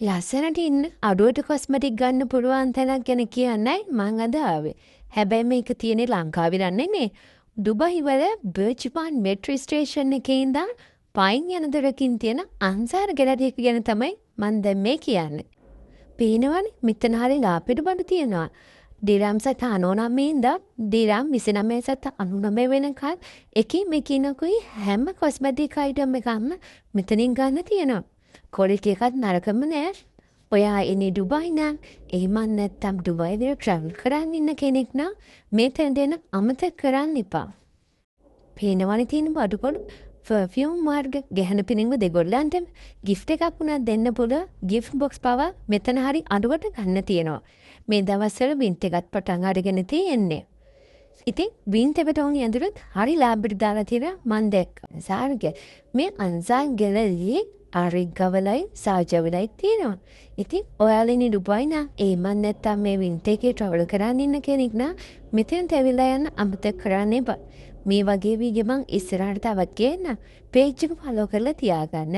ලස්සනට ඉන්න අඩුවට කොස්මටික් ගන්න පුළුවන් තැනක් ගැන කියන්නයි මං අද ආවේ. හැබැයි මේක තියෙන්නේ ලංකාවේ නෙමෙයි. ඩුබයි වල බර්ජ්මාන් මෙට්‍රෝ ස්ටේෂන් එකේ ඉඳන් පයින් යන දොරකින් තියෙන අන්සාර ගැලරි එක ගැන තමයි මං දැන් මේ කියන්නේ. පේනවනේ මෙතන හරිය ලාපෙඩ බඩු තියෙනවා. දිරම් සත 99 ඉඳන් දිරම් 29 සත 99 වෙනකන් එකින් මෙකිනකුයි හැම කොස්මටික් අයිටම් එකක්ම මෙතනින් ගන්න තියෙනවා. කොලිටි එකත් නරකම නෑ. ඔයා එන්නේ ඩුබයි නම් එහෙමත් නැත්නම් ඩුබයි වල ට්‍රැවල් කරන්න ඉන්න කෙනෙක් නම් මේ තැනට එන්න අමතක කරන්න එපා. පේනවනේ තියෙන බඩු පර්ෆියුම් වර්ග ගැහණු පිරිමින්ව දෙගොල්ලන්ටම gift එකක් වුණා දෙන්න පුළුවන් gift box පවා මෙතන හරි අඩුවට ගන්න තියෙනවා. මේ දවස්වල වින්ටර් එකත් පටන් අරගෙන තියෙන්නේ. ඉතින් වින්ටර් ඔන් යඳුරත් හරි ලාභෙට දාලා තියෙන මන් දැක්කා. සාර්ග මේ අන්සාන් ගැලරියේ ආරිග්ගවලයි සාජවලයි තියෙනවා. ඉතින් ඔයාලා ඉන්නේ ඩුබයි නම් එහෙමත් නැත්නම් මේ වින්ටර් එකේ ට්‍රැවල් කරන්න ඉන්න කෙනෙක් නම් මෙතෙන්ට ඇවිල්ලා යන්න අමතක කරන්න එපා. මේ වගේ වීඩියෝ මං ඉස්සරහට තවත් ගේන්න. පේජ් එක ෆලෝ කරලා තියාගන්න.